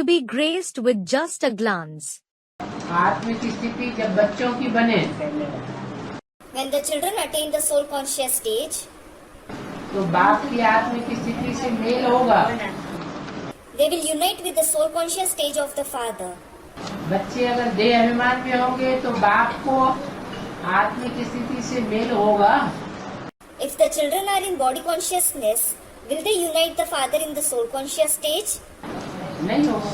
to be graced with just a glance. आत्मिक स्थिति जब बच्चों की बने, When the children attain the soul conscious stage, तो बाप की आत्मिक स्थिति से मेल होगा। they will unite with the soul conscious stage of the father. बच्चे अगर देह अभिमान में होंगे तो बाप को आत्मिक स्थिति से मेल होगा। If the children are in body consciousness, will they unite the father in the soul conscious stage? नहीं होगा।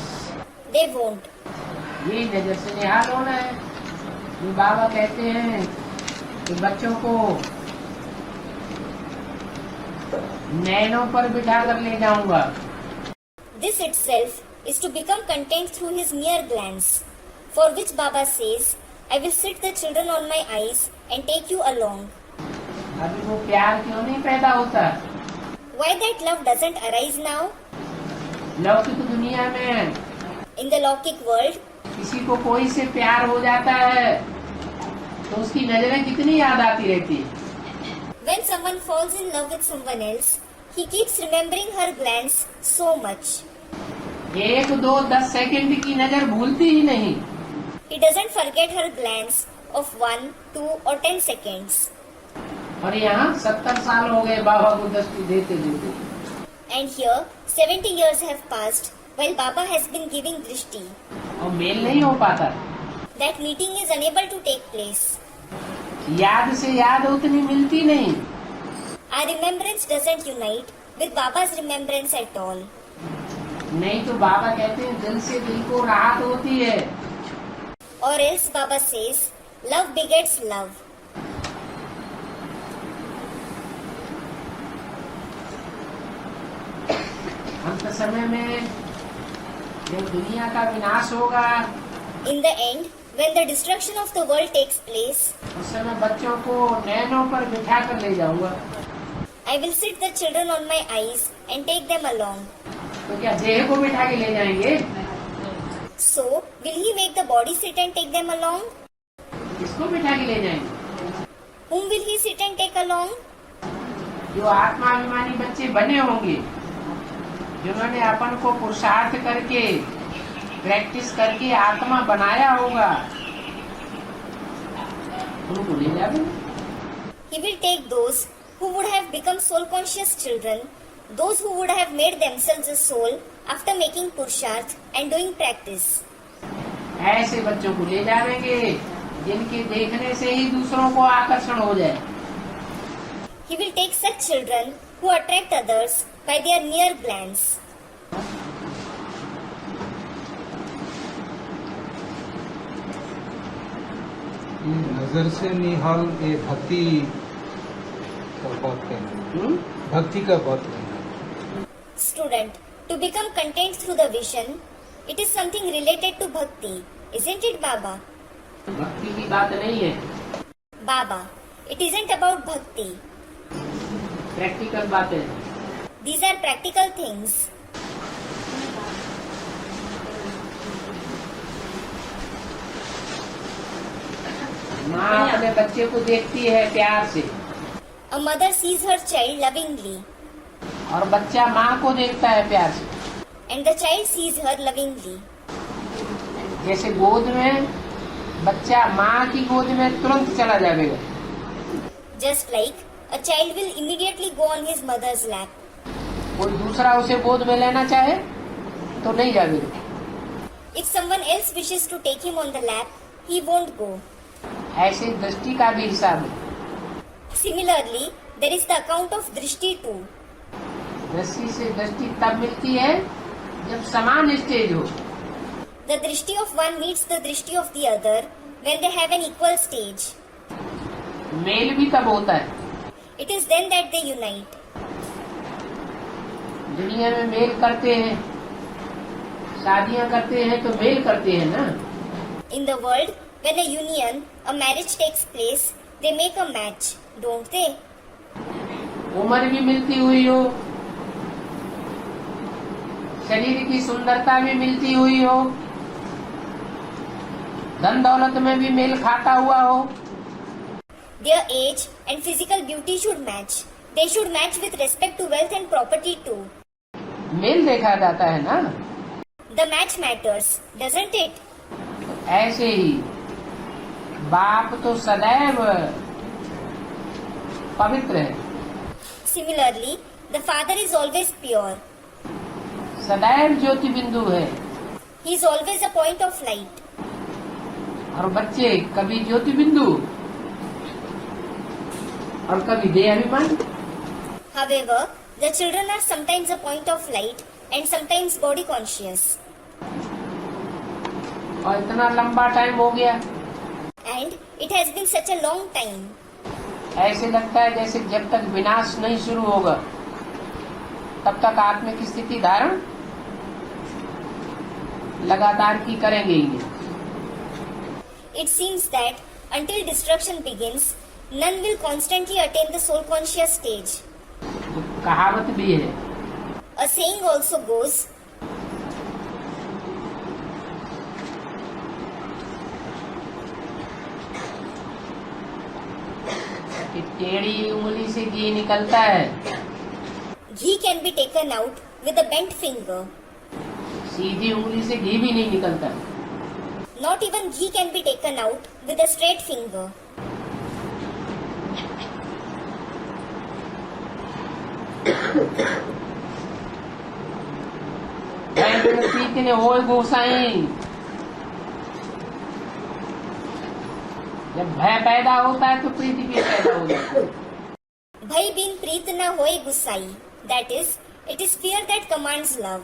They won't. ये नजर से निहाल होना है। जो बाबा कहते हैं कि बच्चों को नैनों पर बिठा कर ले जाऊंगा। This itself is to become content through his near glance, for which Baba says, I will sit the children on my eyes and take you along. अभी वो प्यार क्यों नहीं पैदा होता? Why that love doesn't arise now? लौकिक दुनिया में In the Lokik world, किसी को कोई से प्यार हो जाता है तो उसकी नजरें कितनी याद आती रहती है। when someone falls in love with someone else, he keeps remembering her glance so much. 1, 2, 10 second की नजर भूलती ही नहीं। He doesn't forget her glance of 1, 2 or 10 seconds. और यहाँ 70 साल हो गए बाबा को दृष्टि देते देते। And here, 70 years have passed while Baba has been giving drishti. और मेल नहीं हो पाता। That meeting is unable to take place. याद से याद उतनी मिलती नहीं। Our remembrance doesn't unite with Baba's remembrance at all. नहीं तो बाबा कहते हैं दिल से दिल को राहत होती है। Or else Baba says, love begets love. अंत समय में जब दुनिया का विनाश होगा, In the end, when the destruction of the world takes place, उस समय बच्चों को नैनों पर बिठा कर ले जाऊंगा। I will sit the children on my eyes and take them along. तो क्या देह को बिठा के ले जाएंगे? So, will he make the body sit and take them along? किसको बिठा के ले जाएंगे? Whom will he sit and take along? जो आत्माभिमानी बच्चे बने होंगे, जिन्होंने अपन को पुरुषार्थ करके प्रैक्टिस करके आत्मा बनाया होगा, उनको ले जाएंगे। He will take those who would have become soul conscious children, those who would have made themselves a soul after making purusharth and doing practice. ऐसे बच्चों को ले जाएंगे जिनके देखने से ही दूसरों को आकर्षण हो जाए। He will take such children who attract others by their near glance. नजर से निहाल ये भक्ति का बात कहना, भक्ति का बात कहना। Student, to become content through the vision, it is something related to bhakti, isn't it, Baba? भक्ति की बात नहीं है, Baba, it isn't about bhakti. Practical बात है। These are practical things. माँ अपने बच्चे को देखती है प्यार से A mother sees her child lovingly, और बच्चा माँ को देखता है प्यार से। and the child sees her lovingly. जैसे गोद में बच्चा माँ की गोद में तुरंत चला जाएगा, Just like a child will immediately go on his mother's lap. कोई दूसरा उसे गोद में लेना चाहे तो नहीं जाएगा। If someone else wishes to take him on the lap, he won't go. ऐसे दृष्टि का भी हिसाब है। Similarly, there is the account of drishti too. दृष्टि से दृष्टि तब मिलती है जब समान स्टेज हो। The drishti of one meets the drishti of the other when they have an equal stage. मेल भी तब होता है। It is then that they unite. दुनिया में मेल करते हैं, शादियां करते हैं तो मेल करते हैं ना। In the world, when a union, a marriage takes place, they make a match, don't they? उम्र भी मिलती हुई हो, शरीर की सुंदरता भी मिलती हुई हो, धन दौलत में भी मेल खाता हुआ हो, Their age and physical beauty should match. They should match with respect to wealth and property too. मेल देखा जाता है ना। the match matters, doesn't it? ऐसे ही बाप तो सदैव पवित्र है, Similarly, the father is always pure. सदैव ज्योति बिंदु है, He is always a point of light. और बच्चे कभी ज्योति बिंदु और कभी देहाभिमान। However, the children are sometimes a point of light and sometimes body conscious. और इतना लंबा टाइम हो गया, And it has been such a long time. ऐसे लगता है जैसे जब तक विनाश नहीं शुरू होगा तब तक आत्मिक स्थिति धारण लगातार की करेंगे ही। It seems that until destruction begins, none will constantly attain the soul conscious stage. कहावत भी है, A saying also goes, कि टेढ़ी उंगली से घी निकलता है, ghee can be taken out with a bent finger. सीधी उंगली से घी भी नहीं निकलता। Not even ghee can be taken out with a straight finger. प्रीति ने होए गोसाई, जब भय पैदा होता है तो प्रीति भी पैदा हो जाती है। Bhai bin preet na hoye gusai. That is, it is fear that commands love.